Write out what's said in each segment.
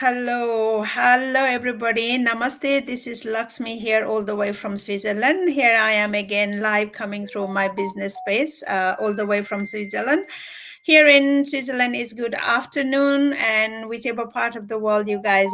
Hello, everybody. Namaste. This is Lakshmi here, all the way from Switzerland. Here I am again, live coming through my business space, all the way from Switzerland. Here in Switzerland is good afternoon, and whichever part of the world you guys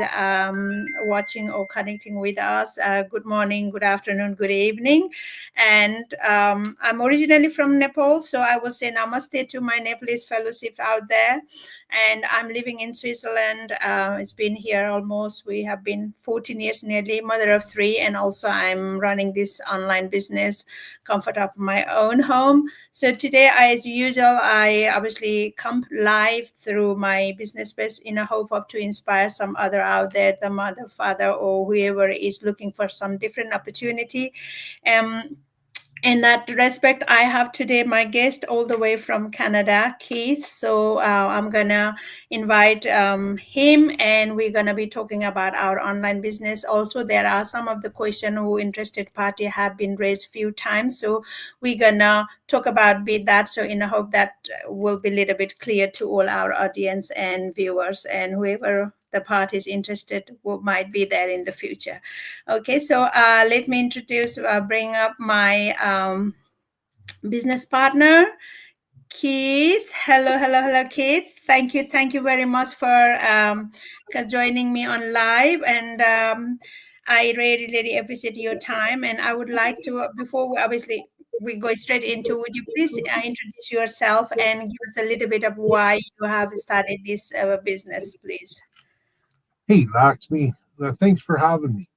watching or connecting with us, good morning, good afternoon, good evening. And I'm originally from Nepal, so I will say namaste to my Nepalese fellowship out there, and I'm living in Switzerland. It's been here almost, we have been 14 years nearly, mother of three, and also I'm running this online business, comfort of my own home. So today, as usual, I obviously come live through my business space in a hope of to inspire some other out there, the mother, father, or whoever is looking for some different opportunity. Um, in that respect, I have today my guest all the way from Canada, Keith. So I'm gonna invite him, and we're gonna be talking about our online business. Also, there are some of the questions who interested party have been raised few times, so we're gonna talk about bit that. So in a hope that will be a little bit clear to all our audience and viewers, and whoever the party is interested who might be there in the future. Okay, so let me bring up my business partner, Keith. Hello, Keith. Thank you very much for joining me on live, and I really appreciate your time. And I would like to, before we go straight into, would you please introduce yourself and give us a little bit of why you have started this business, please? Hey, Lakshmi, thanks for having me.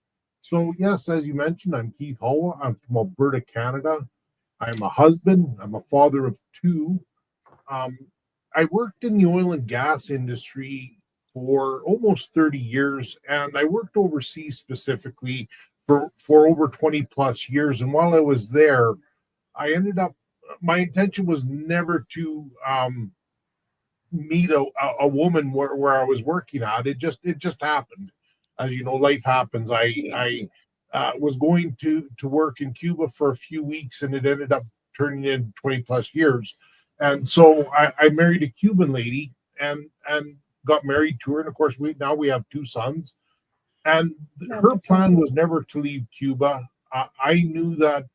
So, yes, as you mentioned, I'm Keith Hall. I'm from Alberta, Canada. I'm a husband, I'm a father of two. Um, I worked in the oil and gas industry for almost 30 years, and I worked overseas specifically for over 20 plus years. And while I was there, I ended up, my intention was never to meet a woman where I was working at. It just happened. As you know, life happens. I was going to work in Cuba for a few weeks, and it ended up turning in 20 plus years. And so I married a Cuban lady and got married to her. And of course, we have two sons. And her plan was never to leave Cuba. I knew that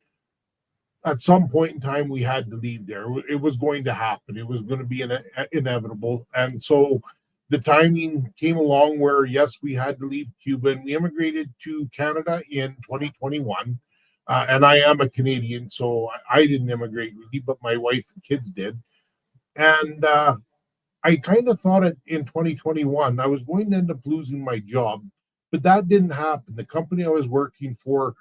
at some point in time we had to leave there. It was going to happen. It was going to be inevitable. And so the timing came along where, yes, we had to leave Cuba, and we immigrated to Canada in 2021. And I am a Canadian, so I didn't immigrate really, but my wife and kids did. And I kind of thought it in 2021 I was going to end up losing my job, but that didn't happen. The company I was working for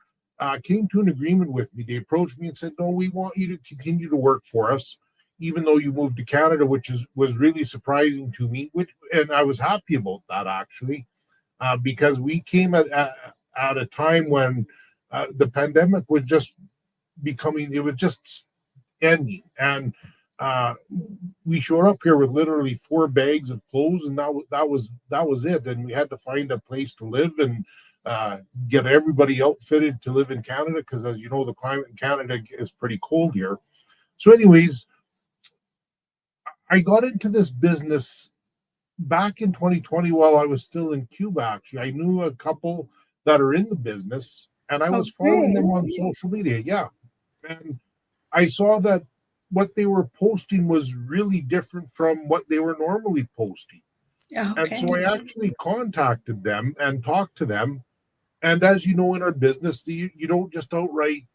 came to an agreement with me. They approached me and said, "No, we want you to continue to work for us, even though you moved to Canada," which was really surprising to me. And I was happy about that actually, because we came at a time when the pandemic was just becoming. It was just ending, and uh, we showed up here with literally 4 bags of clothes, and that was it. And we had to find a place to live and get everybody outfitted to live in Canada, because, as you know, the climate in Canada is pretty cold here. So, anyways, I got into this business back in 2020 while I was still in Cuba. Actually, I knew a couple that are in the business, and I was following them on social media. Yeah, and I saw that what they were posting was really different from what they were normally posting. And so I actually contacted them and talked to them. And as you know, in our business, you don't just outright,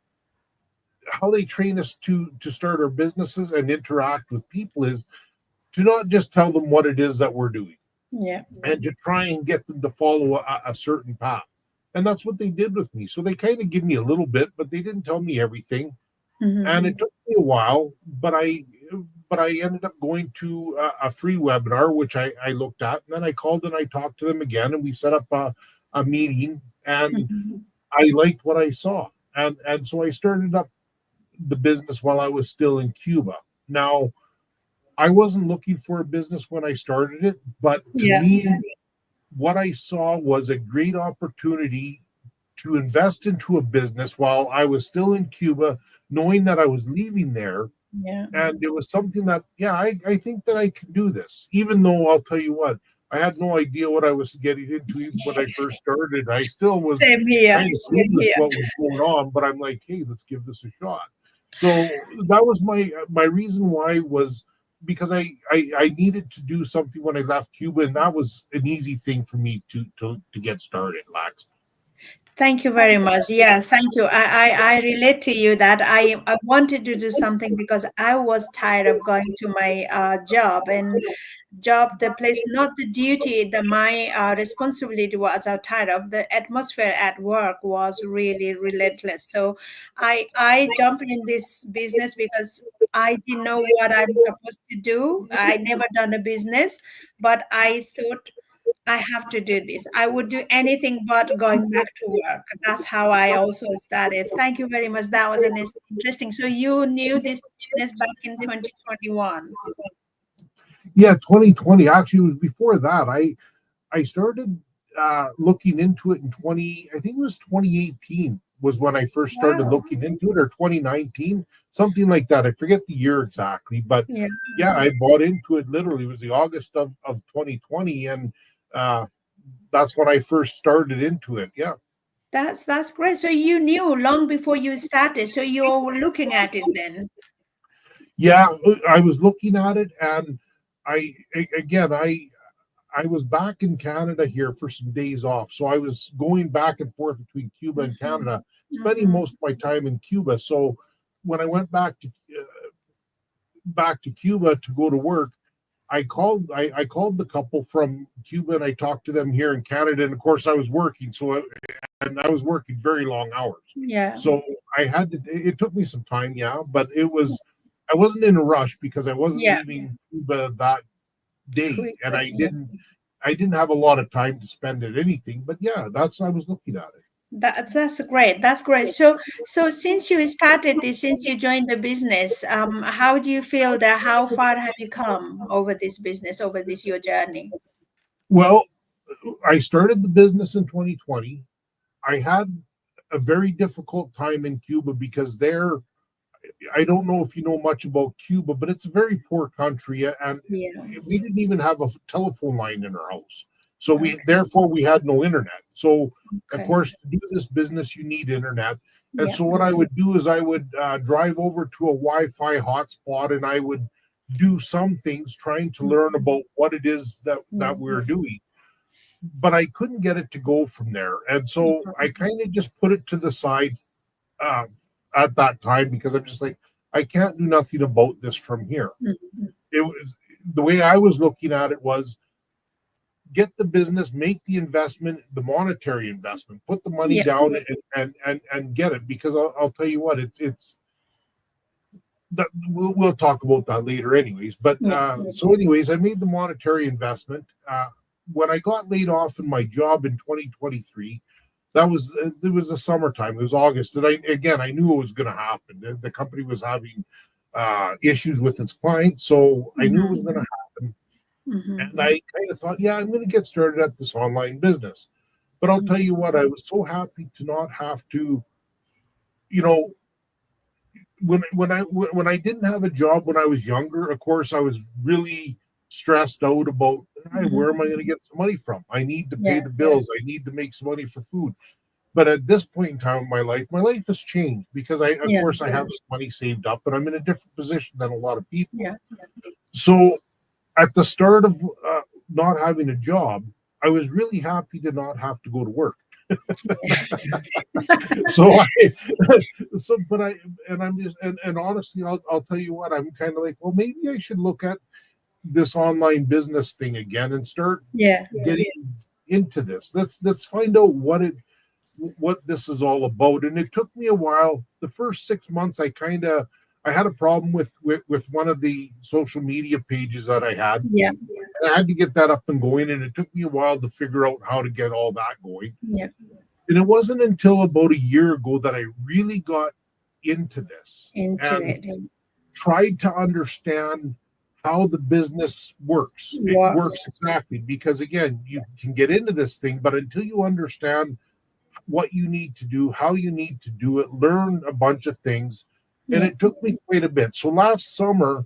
how they train us to start our businesses and interact with people is to not just tell them what it is that we're doing, Yeah. and to try and get them to follow a certain path. And that's what they did with me. So they kind of give me a little bit, but they didn't tell me everything. And it took me a while, but I ended up going to a free webinar, which I looked at, and then I called and I talked to them again, and we set up a meeting, and I liked what I saw. And so I started up the business while I was still in Cuba. Now, I wasn't looking for a business when I started it, but to me, what I saw was a great opportunity to invest into a business while I was still in Cuba, knowing that I was leaving there. Yeah. And it was something that, yeah, I think that I can do this, even though I'll tell you what, I had no idea what I was getting into even when I first started. I still was Same here. kind of Same clueless here. what was going on, but I'm like, hey, let's give this a shot. So that was my reason why was because I needed to do something when I left Cuba, and that was an easy thing for me to get started, Lax. Thank you very much. Yeah, thank you. I relate to you that I wanted to do something because I was tired of going to my job and job, the place, not the duty, the my responsibility was outside of the atmosphere at work was really relentless. So I jumped in this business because I didn't know what I'm supposed to do. I never done a business, but I thought I have to do this. I would do anything but going back to work. That's how I also started. Thank you very much. That was an interesting. So you knew this business back in 2021. Yeah, 2020. Actually, it was before that. I started looking into it in 20. I think it was 2018 was when I first started Wow. looking into it, or 2019, something like that. I forget the year exactly, but Yeah. yeah, I bought into it literally. It was the August of 2020, and uh, that's when I first started into it. Yeah. That's great. So you knew long before you started. So you were looking at it then. Yeah, I was looking at it, and again, I was back in Canada here for some days off, so I was going back and forth between Cuba and Mhm. Canada, spending Mhm. most of my time in Cuba. So when I went back to Cuba to go to work, I called the couple from Cuba, and I talked to them here in Canada, and of course I was working, and I was working very long hours. Yeah. So I had to. It took me some time, yeah, but I wasn't in a rush because I wasn't Yeah. leaving Cuba that day, and Quickly. Yeah. I didn't have a lot of time to spend at anything. But yeah, that's I was looking at it. That's great. That's great. So since you started this, since you joined the business, how do you feel that how far have you come over this business, over this your journey? Well, I started the business in 2020. I had a very difficult time in Cuba because I don't know if you know much about Cuba, but it's a very poor country, and Yeah. we didn't even have a telephone line in our house. So Okay. therefore we had no internet. So of Okay. course, to do this business, you need internet. And Yeah. so what I would do is I would drive over to a Wi-Fi hotspot, and I would do some things trying to learn about what it is that Yeah. we're doing. But I couldn't get it to go from there, and so I kind of just put it to the side uh, at that time because I'm just like, I can't do nothing about this from here. Mhm. It was the way I was looking at it was get the business, make the investment, the monetary investment, put the money Yeah. down and get it. Because I'll tell you what, it's that we'll talk about that later, anyways. But Yeah. so, anyways, I made the monetary investment. When I got laid off in my job in 2023, it was the summertime. It was August, and I knew it was going to happen. The company was having issues with its clients, so I knew it was Mhm. going to happen. Mhm. And I kind of thought, yeah, I'm going to get started at this online business. But I'll tell you what, I was so happy to not have to, you know, when I didn't have a job when I was younger. Of course, I was really stressed out about, hey, Mhm. where am I going to get some money from? I need to pay Yeah. the bills. I need to make some money for food. But at this point in time in my life has changed because of Yeah. course, I have some money saved up, but I'm in a different position than a lot of people. Yeah. So at the start of not having a job, I was really happy to not have to go to work. So but I'm just, and honestly, I'll tell you what, I'm kind of like, well, maybe I should look at this online business thing again and start Yeah. getting into this. Let's find out what this is all about. And it took me a while. The first 6 months, I had a problem with one of the social media pages that I had. Yeah. I had to get that up and going, and it took me a while to figure out how to get all that going. Yeah. And it wasn't until about a year ago that I really got into this Into and it. tried to understand how the business works. It Works. works exactly because, again, you can get into this thing, but until you understand what you need to do, how you need to do it, learn a bunch of things. And Yeah. it took me quite a bit. So last summer,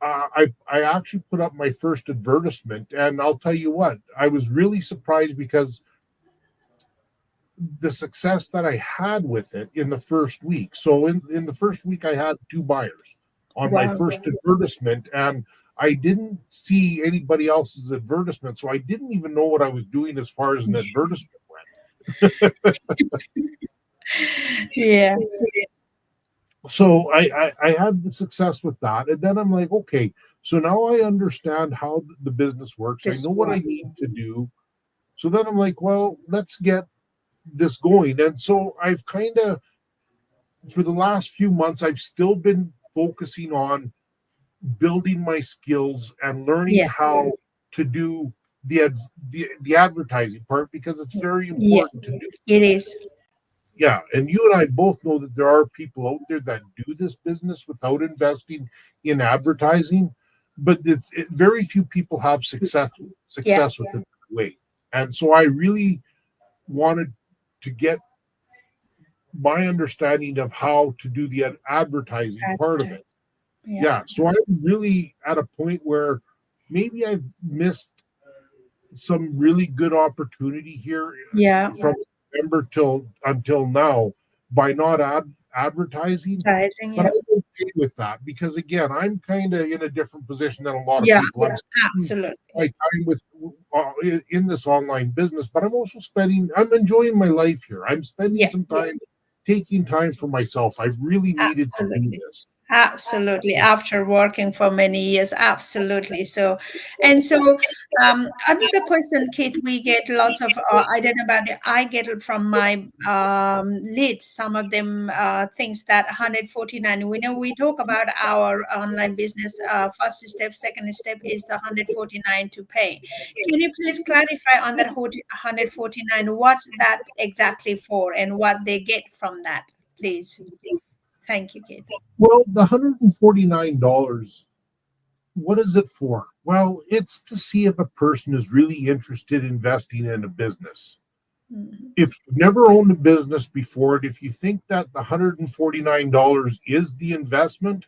I actually put up my first advertisement, and I'll tell you what, I was really surprised because the success that I had with it in the first week. So in the first week, I had 2 buyers on my Wow. first advertisement, and I didn't see anybody else's advertisement, so I didn't even know what I was doing as far as an advertisement went. Yeah. So I had the success with that, and then I'm like, okay, so now I understand how the business works. I This know what I one. need to do. So then I'm like, well, let's get this going. And so I've kind of, for the last few months, I've still been focusing on building my skills and learning Yeah. how to do the advertising part, because it's very Yeah. important to do. It is. Yeah, and you and I both know that there are people out there that do this business without investing in advertising, but very few people have Yeah. success with it that way. And so I really wanted to get my understanding of how to do the advertising part of Advertise. it. Yeah. Yeah, so I'm really at a point where maybe I've missed some really good opportunity here Yeah. from September till until now by not advertising. Advertising. But Yeah. I'm okay with that because again, I'm kind of in a different position than a lot of Yeah. people. I'm spending Absolutely. my time with in this online business, but I'm also I'm enjoying my life here. I'm spending Yeah. some time taking time for myself. I've really needed to do Absolutely. this. Absolutely. After working for many years, absolutely. So, and so, another question, Kate, we get lots of, I don't know about it, I get it from my leads, some of them things that 149, we know we talk about our online business, first step, second step is the 149 to pay. Can you please clarify on that 149, what's that exactly for and what they get from that, please? Thank you, Kate. Well, the $149, what is it for? Well, it's to see if a person is really interested in investing in a business. Mhm. If you've never owned a business before, and if you think that the $149 is the investment,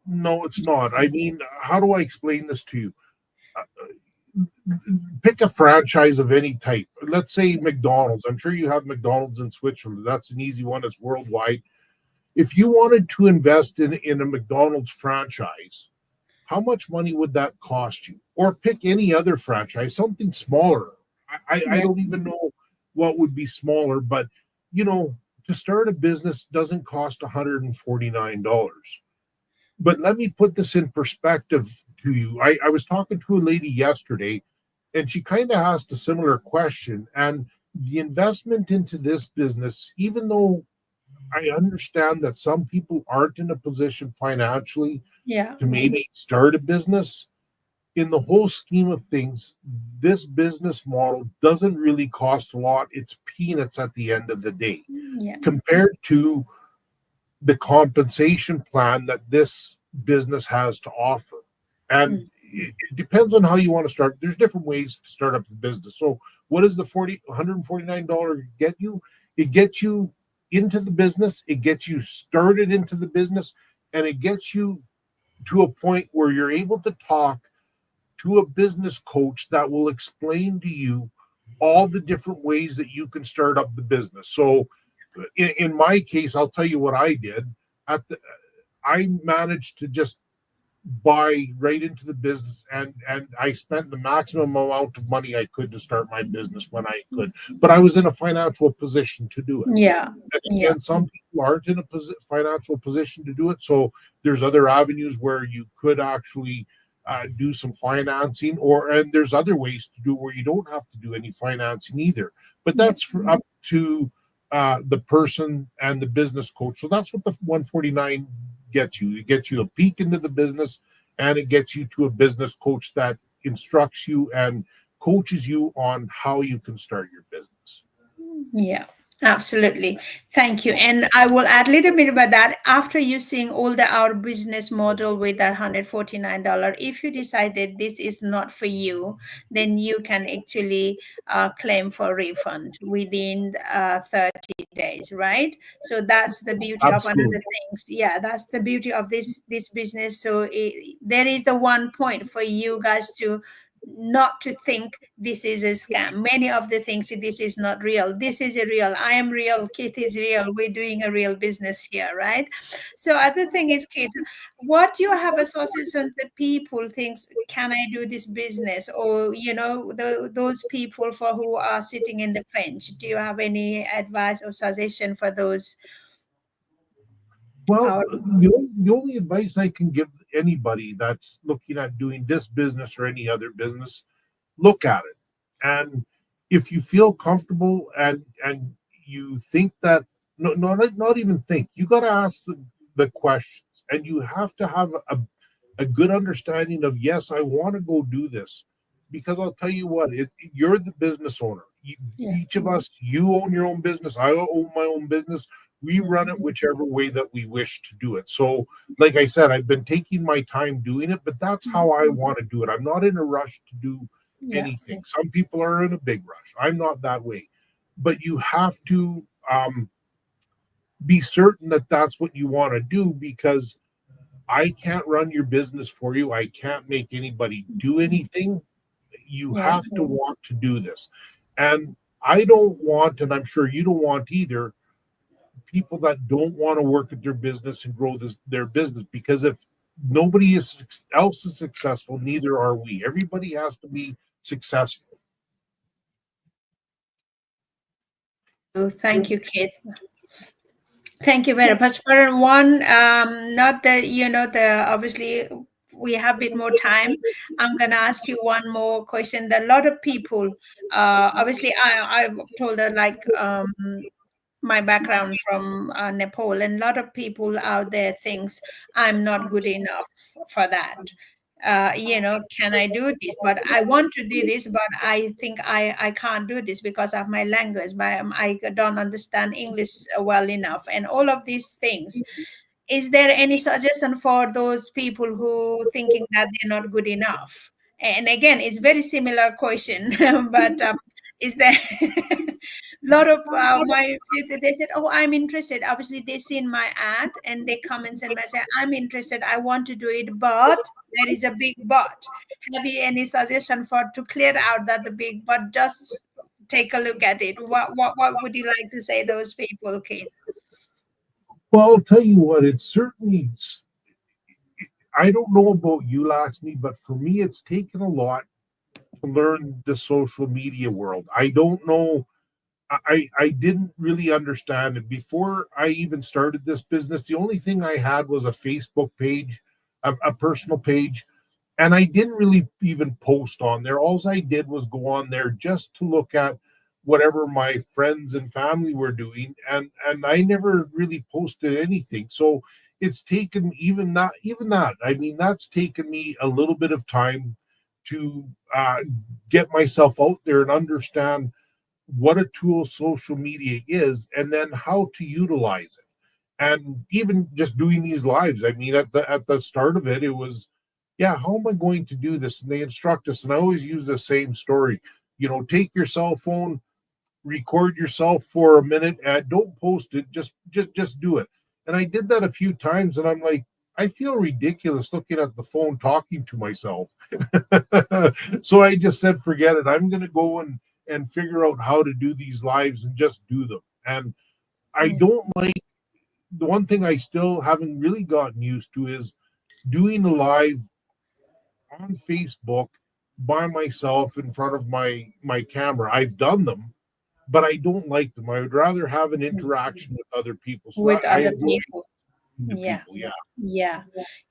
no, it's not. I mean, how do I explain this to you? Pick a franchise of any type. Let's say McDonald's. I'm sure you have McDonald's in Switzerland. That's an easy one, it's worldwide. If you wanted to invest in a McDonald's franchise, how much money would that cost you? Or pick any other franchise, something smaller. I Yeah. don't even know what would be smaller, but you know, to start a business doesn't cost $149. But let me put this in perspective to you. I was talking to a lady yesterday, and she kind of asked a similar question. And the investment into this business, even though I understand that some people aren't in a position financially Yeah. to maybe start a business, in the whole scheme of things, this business model doesn't really cost a lot. It's peanuts at the end of the day Yeah. compared to the compensation plan that this business has to offer. And it depends on how you want to start. There's different ways to start up the business. So, what does the $149 get you? It gets you into the business, it gets you started into the business, and it gets you to a point where you're able to talk to a business coach that will explain to you all the different ways that you can start up the business. So, in my case, I'll tell you what I did. I managed to just buy right into the business, and I spent the maximum amount of money I could to start my business when I could. But I was in a financial position to do it. Yeah. And Yeah. again, some people aren't in a financial position to do it. So there's other avenues where you could actually do some financing, and there's other ways to do where you don't have to do any financing either. But that's up to the person and the business coach. So that's what the 149 gets you. It gets you a peek into the business, and it gets you to a business coach that instructs you and coaches you on how you can start your business. Yeah. Absolutely. Thank you. And I will add a little bit about that. After you seeing all the our business model with that $149, if you decided this is not for you, then you can actually claim for refund within 30 days, right? So that's the beauty of another Absolutely. things. Yeah, that's the beauty of this business. So there is the one point for you guys to not to think this is a scam. Many of the things, this is not real, this is a real, I am real, Keith is real, we're doing a real business here, right? So other thing is, Keith, what you have association that people thinks, can I do this business? Or those people for who are sitting in the fence, do you have any advice or suggestion for those? Well, Our the only advice I can give anybody that's looking at doing this business or any other business, look at it. And if you feel comfortable and you think that, no, no, not even think, you got to ask the questions, and you have to have a good understanding of, yes, I want to go do this, because I'll tell you what, you're the business owner. Yeah. Each of us, you own your own business, I own my own business. We run it whichever way that we wish to do it. So like I said, I've been taking my time doing it, but that's how I want to do it. I'm not in a rush to do Yeah. anything. Some people are in a big rush. I'm not that way. But you have to be certain that that's what you want to do, because I can't run your business for you. I can't make anybody do anything. You Yeah. have to want to do this. And I don't want, and I'm sure you don't want either, people that don't want to work at their business and grow their business, because if nobody else is successful, neither are we. Everybody has to be successful. Oh, thank you, Keith. Thank you very much. For one, not that the obviously we have a bit more time. I'm gonna ask you one more question. That a lot of people, obviously, I told her like my background from Nepal, and a lot of people out there thinks I'm not good enough for that. Can I do this? But I want to do this, but I think I can't do this because of my language. But I don't understand English well enough, and all of these things. Is there any suggestion for those people who thinking that they're not good enough? And again, it's very similar question, but is there a lot of my they said, oh, I'm interested. Obviously they seen my ad and they come and send me say, I'm interested, I want to do it, but there is a big but. Have you any suggestion for to clear out that the big but? Just take a look at it. What would you like to say those people, Keith? Well, I'll tell you what, it's certainly, I don't know about you, Laxmi, but for me, it's taken a lot to learn the social media world. I don't know. I didn't really understand it before I even started this business. The only thing I had was a Facebook page, a personal page, and I didn't really even post on there. All I did was go on there just to look at whatever my friends and family were doing, and I never really posted anything. So it's taken, even that, I mean, that's taken me a little bit of time to get myself out there and understand what a tool social media is, and then how to utilize it. And even just doing these lives, I mean, at the start of it, it was, yeah, how am I going to do this? And they instruct us, and I always use the same story. Take your cell phone, record yourself for a minute, and don't post it. Just do it. And I did that a few times, and I'm like, I feel ridiculous looking at the phone talking to myself. So I just said, forget it. I'm going to go and figure out how to do these lives and just do them. And I don't like, the one thing I still haven't really gotten used to is doing a live on Facebook by myself in front of my camera. I've done them, but I don't like them. I would rather have an interaction with other people. So With I other enjoy people. the Yeah. people. Yeah. Yeah,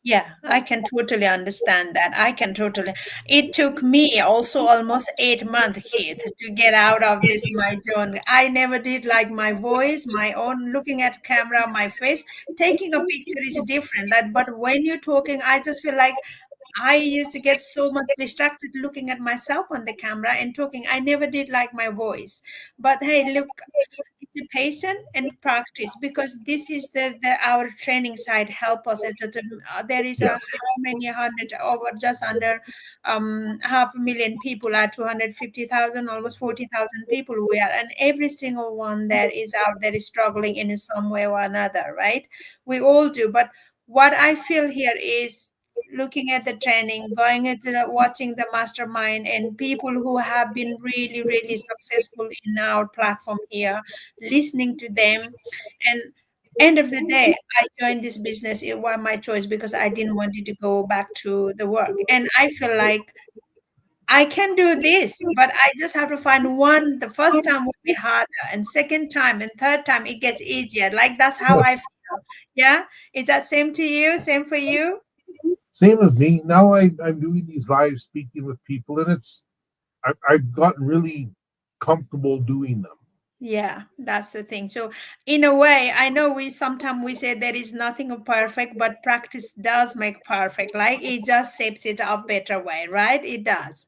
yeah, I can totally understand that. I can totally. It took me also almost 8 months, Keith, to get out of this my zone. I never did like my voice, my own looking at camera, my face. Taking a picture is different. But when you're talking, I just feel like I used to get so much distracted looking at myself on the camera and talking. I never did like my voice. But hey, look, it's participation and practice, because this is the our training side help us. There is a Yes. how many hundred, over just under 500,000 people, are 250,000, almost 40,000 people we are, and every single one there is out there is struggling in some way or another, right? We all do. But what I feel here is looking at the training, going into watching the mastermind and people who have been really, really successful in our platform here, listening to them. And end of the day, I joined this business. It was my choice because I didn't want it to go back to the work. And I feel like I can do this, but I just have to find one. The first time will be harder, and second time and third time it gets easier. Like that's how I feel. Yeah. Is that same to you? Same for you? Same with me. Now I'm doing these live speaking with people, and I've gotten really comfortable doing them. Yeah, that's the thing. So in a way, I know we sometimes we say there is nothing perfect, but practice does make perfect. Like it just shapes it up better way, right? It does.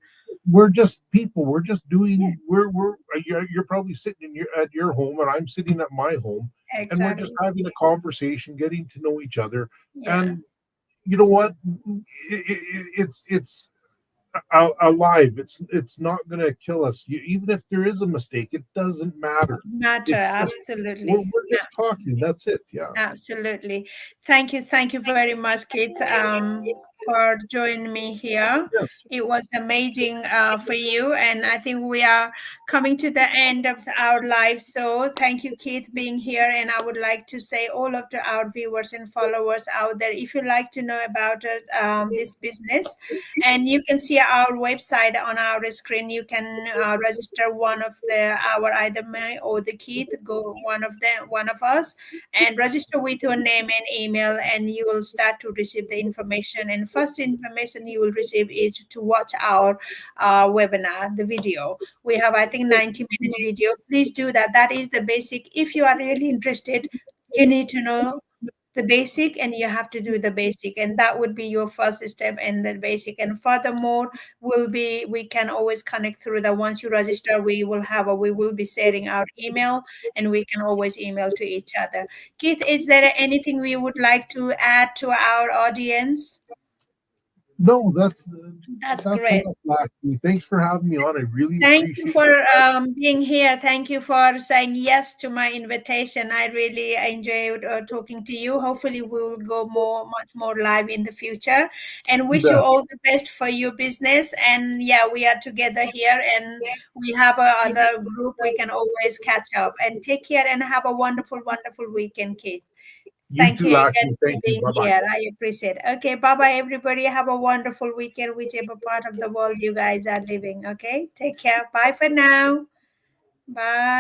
We're just people. We're just Yeah, doing. We're you're probably sitting in your at your home, and I'm sitting at my home, and we're just exactly. having a conversation, getting to know each other. Yeah. And you know what? It's alive. It's not going to kill us. Even if there is a mistake, it doesn't matter. Matter, It's just absolutely. we're just talking. That's it. Yeah. Absolutely. Thank you. Thank you very much, Keith, for joining me here. Yes. It was amazing for you. And I think we are coming to the end of our live. So thank you, Keith, being here. And I would like to say all of our viewers and followers out there, if you'd like to know about it, this business, and you can see our website on our screen. You can register one of our either me or the Keith, go one of us, and register with your name and email, and you will start to receive the information. And first information you will receive is to watch our webinar, the video. We have, I think, 90 minutes video. Please do that. That is the basic. If you are really interested, you need to know the basic, and you have to do the basic, and that would be your first step in the basic. And furthermore, we can always connect through the, once you register, we will be sharing our email, and we can always email to each other. Keith, is there anything we would like to add to our audience? No, That's that's great. enough, Lakshmi. Thanks for having me on. I really Thank you appreciate for it. being here. Thank you for saying yes to my invitation. I really enjoyed talking to you. Hopefully, we will go much more live in the future. And You wish you bet. all the best for your business. And yeah, we are together here, and we have a other group. We can always catch up. And take care and have a wonderful, wonderful weekend, Keith. You Thank too, you again Lakshmi. for Thank you. being Bye bye. here. I appreciate it. Okay, bye bye, everybody. Have a wonderful weekend, whichever part of the world you guys are living. Okay, take care. Bye for now. Bye.